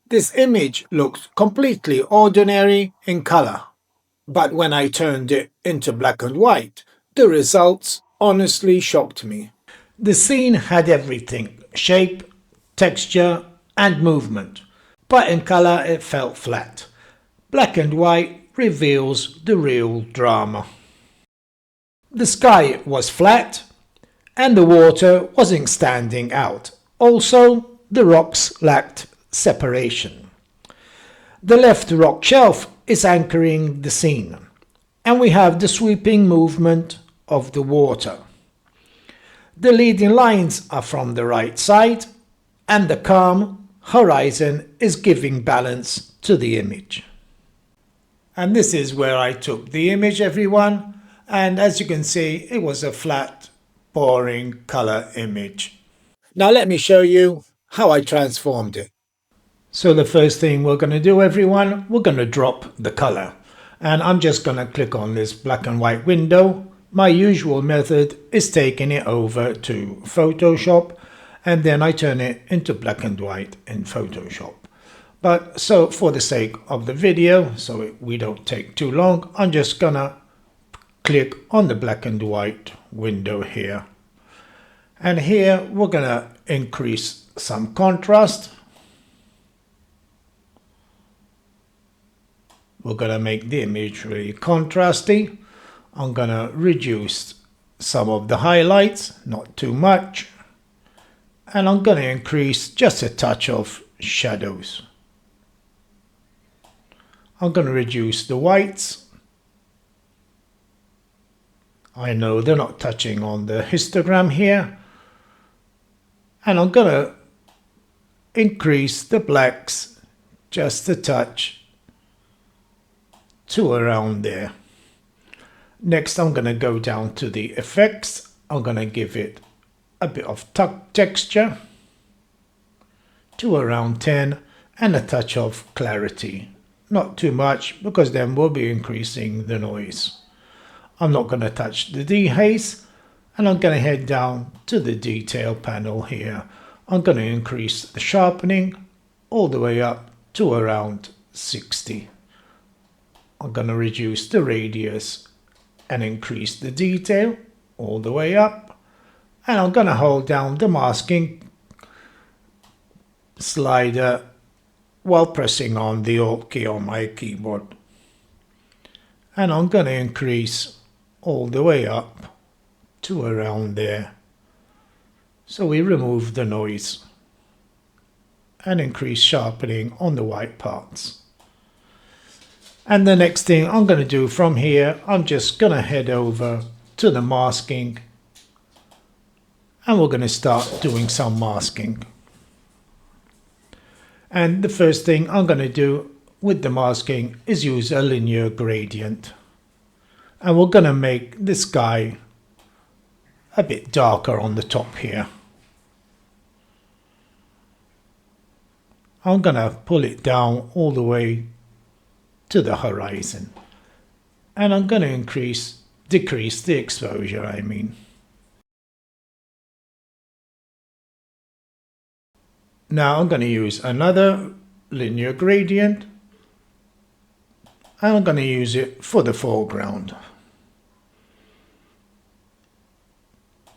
This image looks completely ordinary in color, but when I turned it into black and white, the results honestly shocked me. The scene had everything: shape, texture, and movement, but in color it felt flat. Black and white reveals the real drama. The sky was flat, and the water wasn't standing out. Also, the rocks lacked separation. The left rock shelf is anchoring the scene, and we have the sweeping movement of the water. The leading lines are from the right side, and the calm horizon is giving balance to the image. And this is where I took the image, everyone, and as you can see, it was a flat, boring color image. Now let me show you how I transformed it. So the first thing we're going to do, everyone, we're going to drop the color. And I'm just going to click on this black and white window. My usual method is taking it over to Photoshop, and then I turn it into black and white in Photoshop. But so for the sake of the video, so we don't take too long, I'm just gonna click on the black and white window here. And here we're gonna increase some contrast. We're gonna make the image really contrasty. I'm gonna reduce some of the highlights, not too much. And I'm gonna increase just a touch of shadows. I'm going to reduce the whites. I know they're not touching on the histogram here. And I'm going to increase the blacks just a touch to around there. Next, I'm going to go down to the effects. I'm going to give it a bit of texture to around 10 and a touch of clarity. Not too much, because then we'll be increasing the noise. I'm not going to touch the dehaze, and I'm going to head down to the detail panel here. I'm going to increase the sharpening all the way up to around 60. I'm going to reduce the radius and increase the detail all the way up. And I'm going to hold down the masking slider while pressing on the Alt key on my keyboard. And I'm going to increase all the way up to around there. So we remove the noise and increase sharpening on the white parts. And the next thing I'm going to do from here, I'm just going to head over to the masking, and we're going to start doing some masking. And the first thing I'm going to do with the masking is use a linear gradient. And we're going to make the sky a bit darker on the top here. I'm going to pull it down all the way to the horizon. And I'm going to decrease the exposure, I mean. Now I'm going to use another linear gradient, and I'm going to use it for the foreground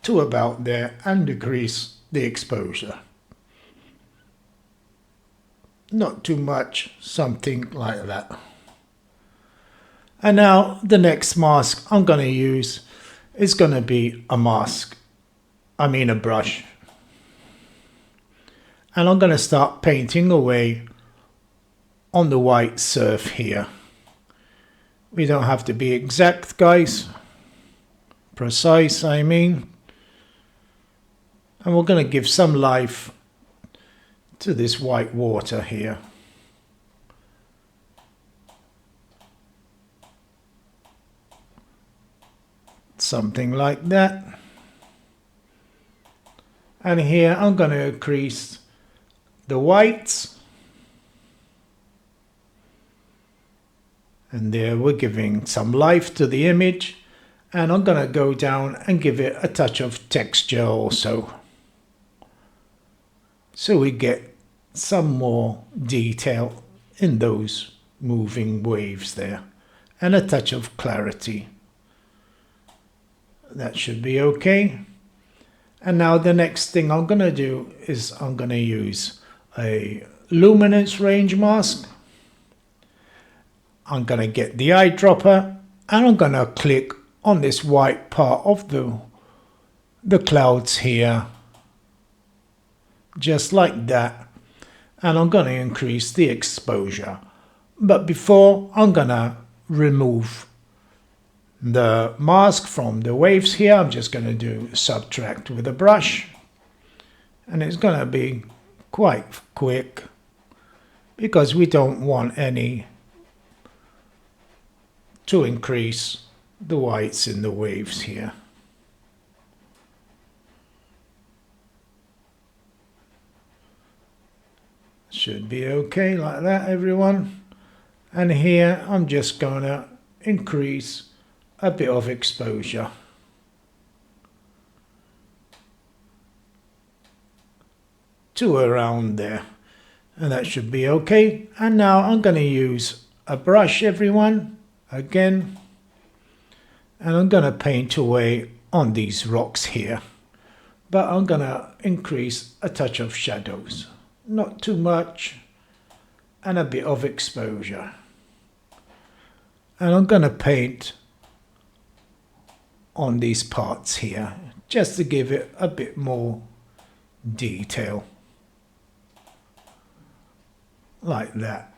to about there and decrease the exposure. Not too much, something like that. And now the next mask I'm going to use is going to be a brush. And I'm going to start painting away on the white surf here. We don't have to be exact, guys. Precise, I mean. And we're going to give some life to this white water here. Something like that. And here I'm going to increase the whites, and there we're giving some life to the image, and I'm going to go down and give it a touch of texture also, so we get some more detail in those moving waves there, and a touch of clarity. That should be okay. And now the next thing I'm going to do is I'm going to use a luminance range mask. I'm going to get the eyedropper and I'm going to click on this white part of the clouds here, just like that, and I'm going to increase the exposure. But before, I'm going to remove the mask from the waves here. I'm just going to do subtract with a brush, and it's going to be quite quick because we don't want any to increase the whites in the waves here. Should be okay like that, everyone. And here I'm just going to increase a bit of exposure. To around there. And that should be okay. And now I'm going to use a brush, everyone, again. And I'm going to paint away on these rocks here. But I'm going to increase a touch of shadows. Not too much. And a bit of exposure. And I'm going to paint on these parts here, just to give it a bit more detail. Like that.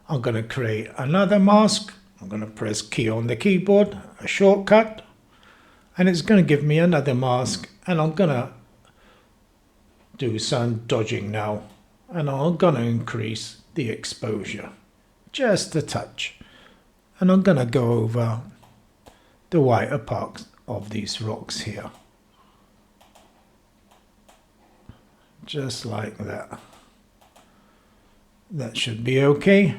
I'm going to create another mask. I'm going to press key on the keyboard, a shortcut, and it's going to give me another mask, and I'm going to do some dodging now, and I'm going to increase the exposure just a touch, and I'm going to go over the whiter parts of these rocks here, just like that. That should be okay.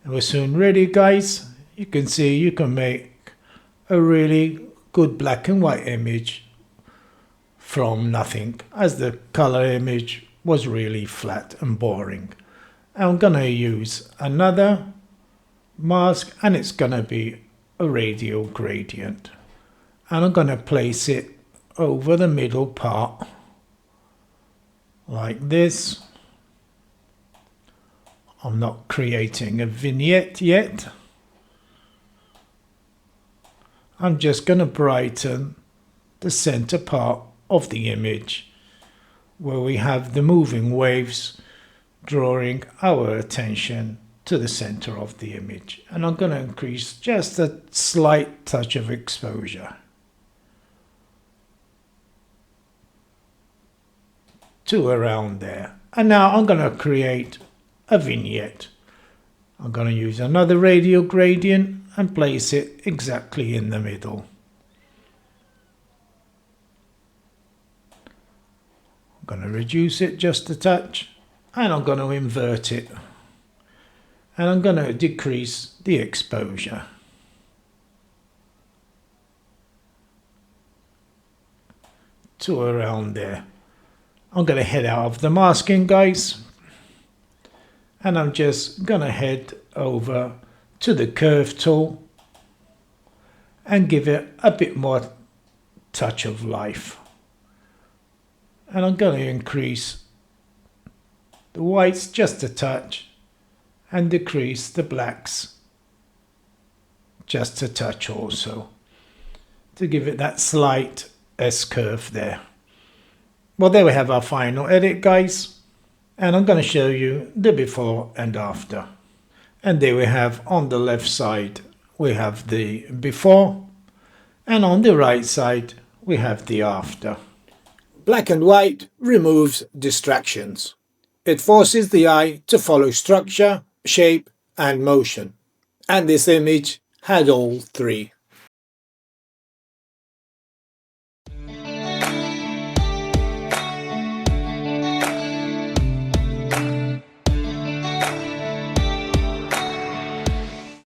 And we're soon ready, guys. You can see you can make a really good black and white image from nothing, as the color image was really flat and boring. I'm gonna use another mask, and it's gonna be a radial gradient, and I'm gonna place it over the middle part like this. I'm not creating a vignette yet. I'm just going to brighten the center part of the image where we have the moving waves drawing our attention to the center of the image. And I'm going to increase just a slight touch of exposure to around there. And now I'm going to create a vignette. I'm going to use another radial gradient and place it exactly in the middle. I'm going to reduce it just a touch, and I'm going to invert it, and I'm going to decrease the exposure. To around there. I'm going to head out of the masking, guys. And I'm just going to head over to the curve tool and give it a bit more touch of life. And I'm going to increase the whites just a touch and decrease the blacks just a touch also, to give it that slight S-curve there. Well, there we have our final edit, guys. And I'm going to show you the before and after. And there we have, on the left side, we have the before. And on the right side, we have the after. Black and white removes distractions. It forces the eye to follow structure, shape, and motion. And this image had all three.